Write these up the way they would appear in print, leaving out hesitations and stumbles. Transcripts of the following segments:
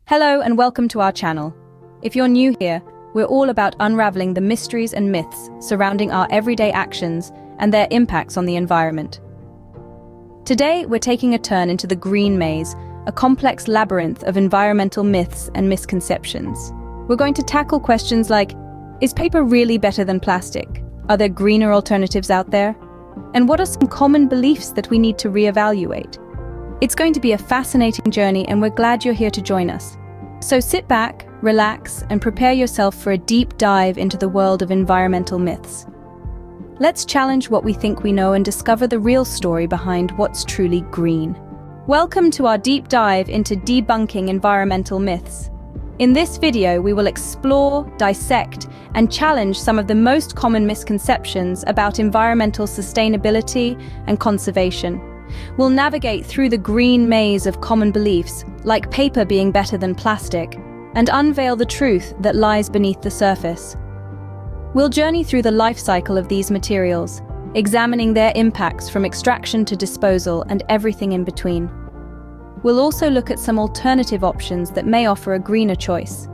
Hello and welcome to our channel. If you're new here, we're all about unraveling the mysteries and myths surrounding our everyday actions and their impacts on the environment. Today, we're taking a turn into the green maze, a complex labyrinth of environmental myths and misconceptions. We're going to tackle questions like, is paper really better than plastic? Are there greener alternatives out there? And what are some common beliefs that we need to reevaluate? It's going to be a fascinating journey, and we're glad you're here to join us. So sit back, relax, and prepare yourself for a deep dive into the world of environmental myths. Let's challenge what we think we know and discover the real story behind what's truly green. Welcome to our deep dive into debunking environmental myths. In this video, we will explore, dissect, and challenge some of the most common misconceptions about environmental sustainability and conservation. We'll navigate through the green maze of common beliefs, like paper being better than plastic, and unveil the truth that lies beneath the surface. We'll journey through the life cycle of these materials, examining their impacts from extraction to disposal and everything in between. We'll also look at some alternative options that may offer a greener choice.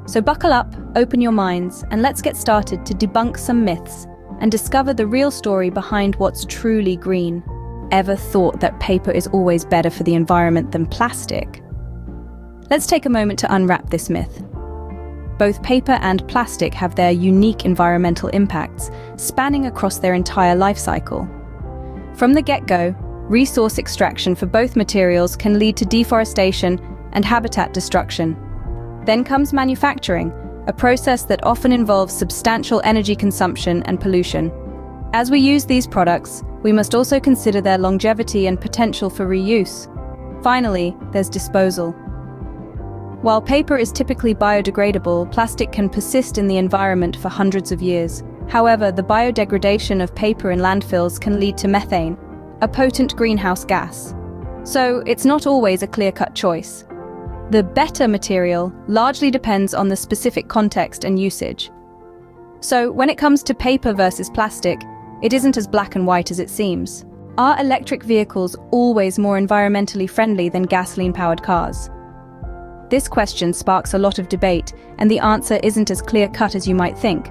So buckle up, open your minds, and let's get started to debunk some myths and discover the real story behind what's truly green. Ever thought that paper is always better for the environment than plastic? Let's take a moment to unwrap this myth. Both paper and plastic have their unique environmental impacts, spanning across their entire life cycle. From the get-go, resource extraction for both materials can lead to deforestation and habitat destruction. Then comes manufacturing, a process that often involves substantial energy consumption and pollution. As we use these products, we must also consider their longevity and potential for reuse. Finally, there's disposal. While paper is typically biodegradable, plastic can persist in the environment for hundreds of years. However, the biodegradation of paper in landfills can lead to methane, a potent greenhouse gas. So it's not always a clear-cut choice. The better material largely depends on the specific context and usage. So when it comes to paper versus plastic, it isn't as black and white as it seems. Are electric vehicles always more environmentally friendly than gasoline-powered cars? This question sparks a lot of debate, and the answer isn't as clear-cut as you might think.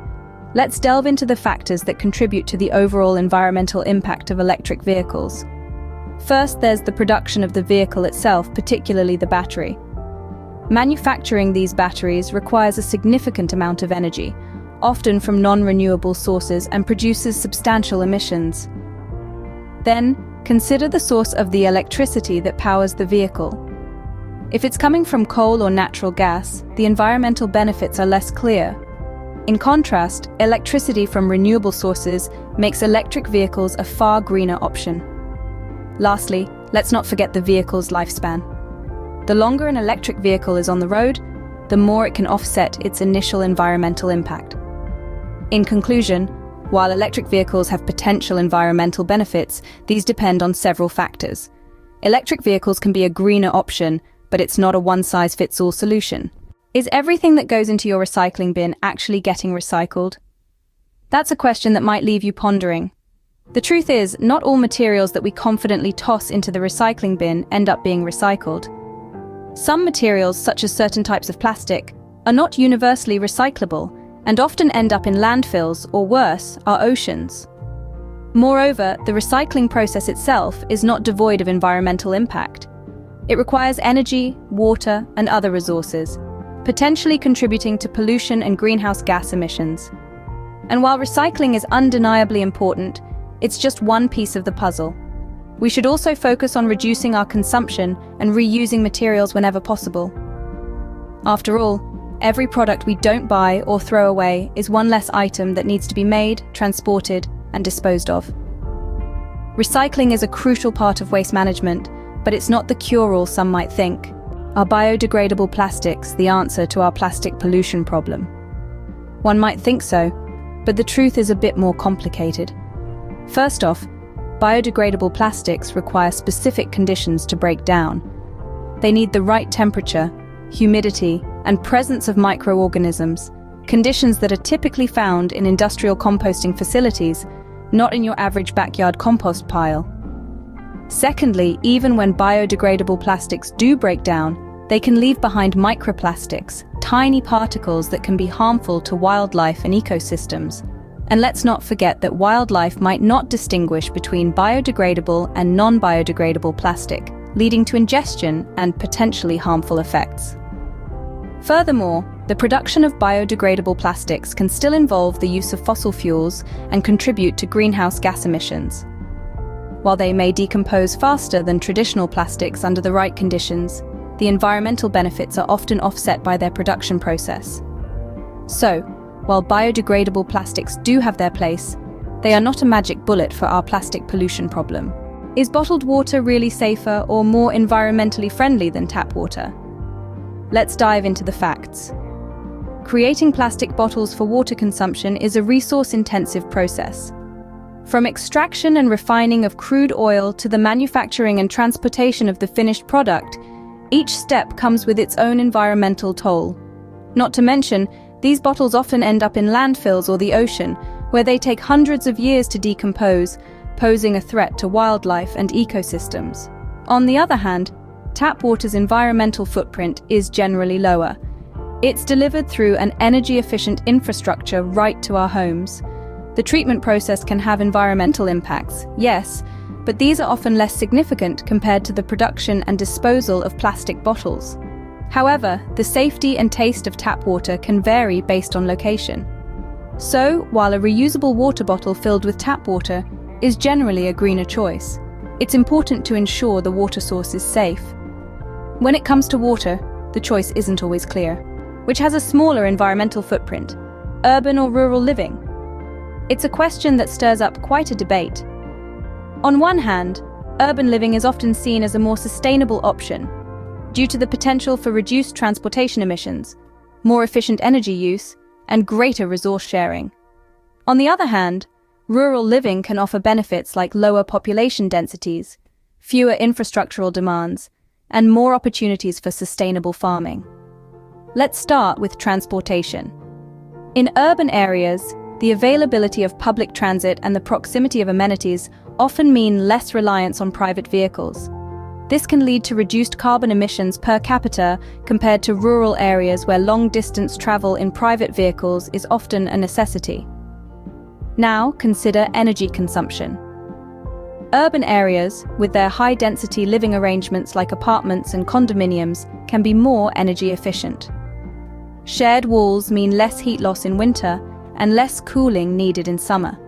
Let's delve into the factors that contribute to the overall environmental impact of electric vehicles. First, there's the production of the vehicle itself, particularly the battery. Manufacturing these batteries requires a significant amount of energy, often from non-renewable sources, and produces substantial emissions. Then, consider the source of the electricity that powers the vehicle. If it's coming from coal or natural gas, the environmental benefits are less clear. In contrast, electricity from renewable sources makes electric vehicles a far greener option. Lastly, let's not forget the vehicle's lifespan. The longer an electric vehicle is on the road, the more it can offset its initial environmental impact. In conclusion, while electric vehicles have potential environmental benefits, these depend on several factors. Electric vehicles can be a greener option, but it's not a one-size-fits-all solution. Is everything that goes into your recycling bin actually getting recycled? That's a question that might leave you pondering. The truth is, not all materials that we confidently toss into the recycling bin end up being recycled. Some materials, such as certain types of plastic, are not universally recyclable and often end up in landfills, or worse, our oceans. Moreover, the recycling process itself is not devoid of environmental impact. It requires energy, water, and other resources, potentially contributing to pollution and greenhouse gas emissions. And while recycling is undeniably important, it's just one piece of the puzzle. We should also focus on reducing our consumption and reusing materials whenever possible. After all, every product we don't buy or throw away is one less item that needs to be made, transported, and disposed of. Recycling is a crucial part of waste management, but it's not the cure-all some might think. Are biodegradable plastics the answer to our plastic pollution problem? One might think so, but the truth is a bit more complicated. First off, biodegradable plastics require specific conditions to break down. They need the right temperature, humidity, and presence of microorganisms, conditions that are typically found in industrial composting facilities, not in your average backyard compost pile. Secondly, even when biodegradable plastics do break down, They can leave behind microplastics, tiny particles that can be harmful to wildlife and ecosystems. And let's not forget that wildlife might not distinguish between biodegradable and non-biodegradable plastic, leading to ingestion and potentially harmful effects. Furthermore, the production of biodegradable plastics can still involve the use of fossil fuels and contribute to greenhouse gas emissions. While they may decompose faster than traditional plastics under the right conditions, the environmental benefits are often offset by their production process. So, while biodegradable plastics do have their place, they are not a magic bullet for our plastic pollution problem. Is bottled water really safer or more environmentally friendly than tap water? Let's dive into the facts. Creating plastic bottles for water consumption is a resource-intensive process. From extraction and refining of crude oil to the manufacturing and transportation of the finished product, each step comes with its own environmental toll. Not to mention, these bottles often end up in landfills or the ocean, where they take hundreds of years to decompose, posing a threat to wildlife and ecosystems. On the other hand, tap water's environmental footprint is generally lower. It's delivered through an energy-efficient infrastructure right to our homes. The treatment process can have environmental impacts, yes, but these are often less significant compared to the production and disposal of plastic bottles. However, the safety and taste of tap water can vary based on location. So, while a reusable water bottle filled with tap water is generally a greener choice, it's important to ensure the water source is safe. When it comes to water, the choice isn't always clear. Which has a smaller environmental footprint, urban or rural living? It's a question that stirs up quite a debate. On one hand, urban living is often seen as a more sustainable option due to the potential for reduced transportation emissions, more efficient energy use, and greater resource sharing. On the other hand, rural living can offer benefits like lower population densities, fewer infrastructural demands, and more opportunities for sustainable farming. Let's start with transportation. In urban areas, the availability of public transit and the proximity of amenities often mean less reliance on private vehicles. This can lead to reduced carbon emissions per capita compared to rural areas where long-distance travel in private vehicles is often a necessity. Now, consider energy consumption. Urban areas, with their high-density living arrangements like apartments and condominiums, can be more energy efficient. Shared walls mean less heat loss in winter and less cooling needed in summer.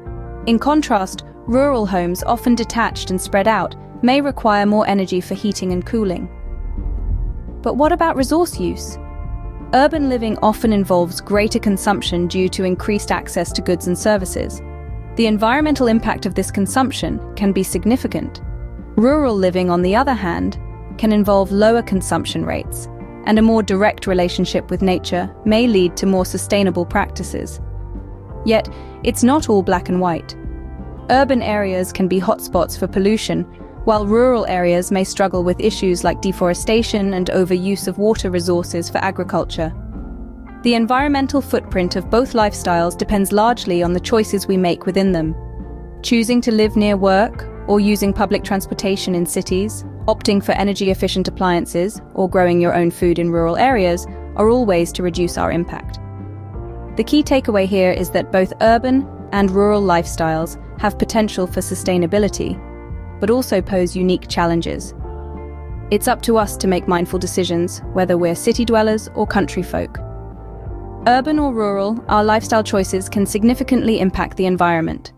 In contrast, rural homes, often detached and spread out, may require more energy for heating and cooling. But what about resource use? Urban living often involves greater consumption due to increased access to goods and services. The environmental impact of this consumption can be significant. Rural living, on the other hand, can involve lower consumption rates, and a more direct relationship with nature may lead to more sustainable practices. Yet, it's not all black and white. Urban areas can be hotspots for pollution, while rural areas may struggle with issues like deforestation and overuse of water resources for agriculture. The environmental footprint of both lifestyles depends largely on the choices we make within them. Choosing to live near work or using public transportation in cities, opting for energy-efficient appliances, or growing your own food in rural areas are all ways to reduce our impact. The key takeaway here is that both urban and rural lifestyles have potential for sustainability, but also pose unique challenges. It's up to us to make mindful decisions, whether we're city dwellers or country folk. Urban or rural, our lifestyle choices can significantly impact the environment.